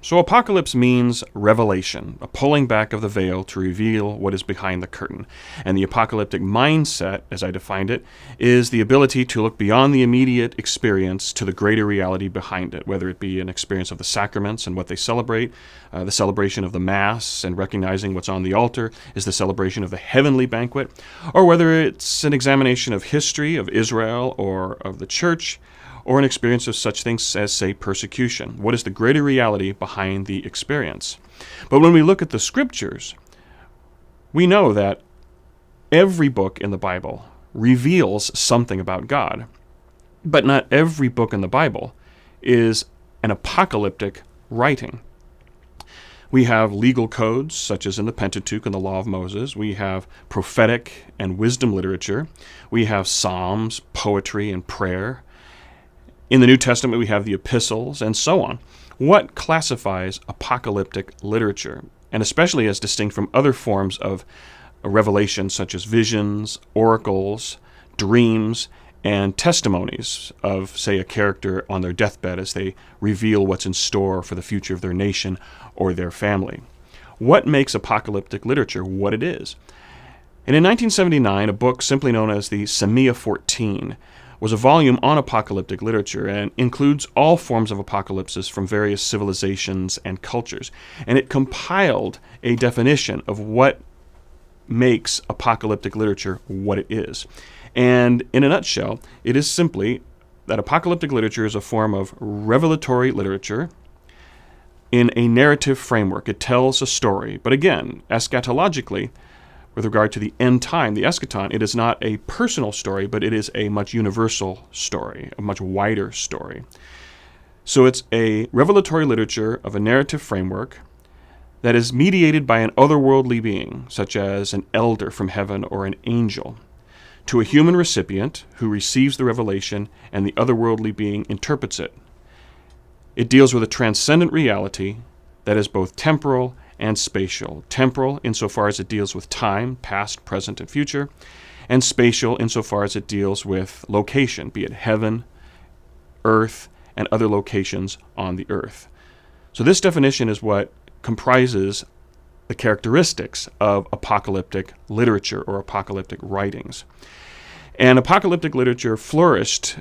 So apocalypse means revelation, a pulling back of the veil to reveal what is behind the curtain. And the apocalyptic mindset, as I defined it, is the ability to look beyond the immediate experience to the greater reality behind it, whether it be an experience of the sacraments and what they celebrate, the celebration of the Mass and recognizing what's on the altar is the celebration of the heavenly banquet, or whether it's an examination of history of Israel or of the church, or an experience of such things as, say, persecution. What is the greater reality behind the experience? But when we look at the Scriptures, we know that every book in the Bible reveals something about God. But not every book in the Bible is an apocalyptic writing. We have legal codes, such as in the Pentateuch and the Law of Moses. We have prophetic and wisdom literature. We have psalms, poetry, and prayer. In the New Testament, we have the epistles, and so on. What classifies apocalyptic literature, and especially as distinct from other forms of revelation, such as visions, oracles, dreams, and testimonies of, say, a character on their deathbed as they reveal what's in store for the future of their nation or their family? What makes apocalyptic literature what it is? And in 1979, a book simply known as the Semia 14 was a volume on apocalyptic literature and includes all forms of apocalypses from various civilizations and cultures. And it compiled a definition of what makes apocalyptic literature what it is. And in a nutshell, it is simply that apocalyptic literature is a form of revelatory literature in a narrative framework. It tells a story. But again, eschatologically, with regard to the end time, the eschaton, it is not a personal story, but it is a much universal story, a much wider story. So it's a revelatory literature of a narrative framework that is mediated by an otherworldly being, such as an elder from heaven or an angel, to a human recipient who receives the revelation and the otherworldly being interprets it. It deals with a transcendent reality that is both temporal and spatial. Temporal insofar as it deals with time, past, present, and future, and spatial insofar as it deals with location, be it heaven, earth, and other locations on the earth. So this definition is what comprises the characteristics of apocalyptic literature or apocalyptic writings. And apocalyptic literature flourished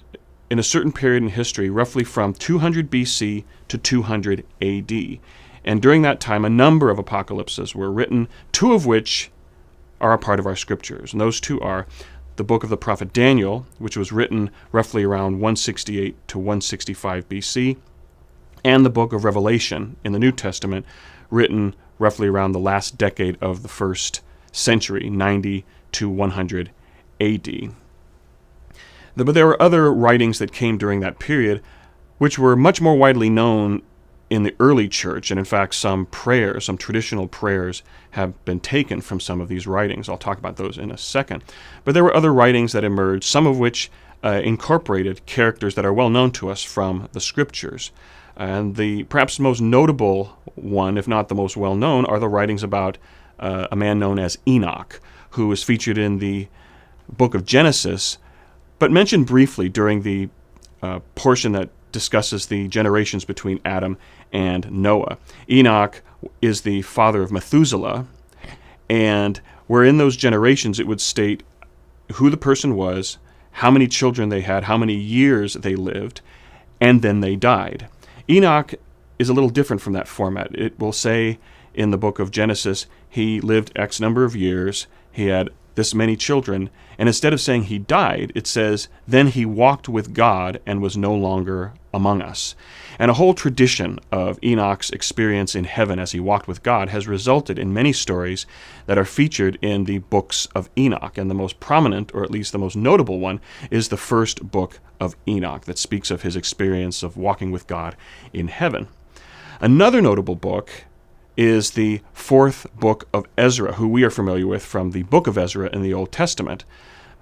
in a certain period in history, roughly from 200 BC to 200 AD. And during that time, a number of apocalypses were written, two of which are a part of our scriptures. And those two are the book of the prophet Daniel, which was written roughly around 168 to 165 BC, and the book of Revelation in the New Testament, written roughly around the last decade of the first century, 90 to 100 AD. But there were other writings that came during that period which were much more widely known in the early church, and in fact some prayers, some traditional prayers have been taken from some of these writings. I'll talk about those in a second. But there were other writings that emerged, some of which incorporated characters that are well known to us from the scriptures. And the perhaps most notable one, if not the most well known, are the writings about a man known as Enoch, who is featured in the book of Genesis, but mentioned briefly during the portion that discusses the generations between Adam and Noah. Enoch is the father of Methuselah, and where in those generations it would state who the person was, how many children they had, how many years they lived, and then they died. Enoch is a little different from that format. It will say in the book of Genesis, he lived X number of years, he had this many children, and instead of saying he died, it says, then he walked with God and was no longer among us. And a whole tradition of Enoch's experience in heaven as he walked with God has resulted in many stories that are featured in the books of Enoch. And the most prominent, or at least the most notable one, is the first book of Enoch that speaks of his experience of walking with God in heaven. Another notable book is the fourth book of Ezra, who we are familiar with from the book of Ezra in the Old Testament.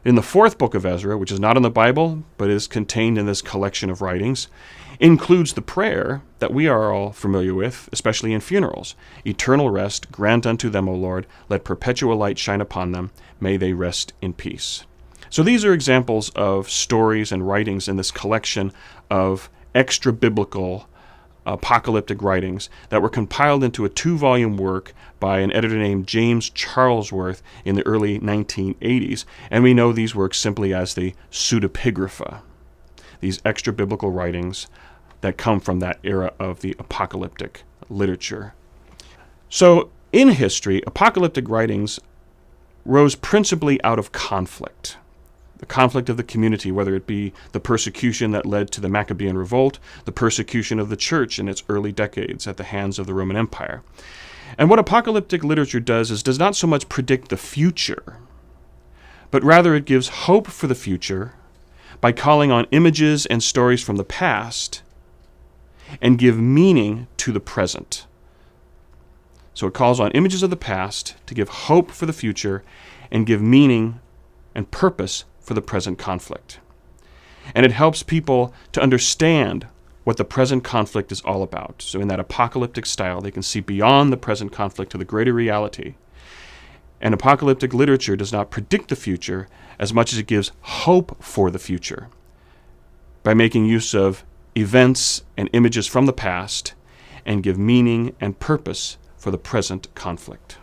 In the fourth book of Ezra, which is not in the Bible, but is contained in this collection of writings, includes the prayer that we are all familiar with, especially in funerals. Eternal rest grant unto them, O Lord. Let perpetual light shine upon them. May they rest in peace. So these are examples of stories and writings in this collection of extra-biblical apocalyptic writings that were compiled into a 2-volume work by an editor named James Charlesworth in the early 1980s, and we know these works simply as the Pseudepigrapha, these extra-biblical writings that come from that era of the apocalyptic literature. So, in history, apocalyptic writings rose principally out of conflict. The conflict of the community, whether it be the persecution that led to the Maccabean revolt, the persecution of the church in its early decades at the hands of the Roman Empire. And what apocalyptic literature does not so much predict the future, but rather it gives hope for the future by calling on images and stories from the past and give meaning to the present. So it calls on images of the past to give hope for the future and give meaning and purpose for the present conflict. And it helps people to understand what the present conflict is all about. So in that apocalyptic style, they can see beyond the present conflict to the greater reality. And apocalyptic literature does not predict the future as much as it gives hope for the future by making use of events and images from the past and give meaning and purpose for the present conflict.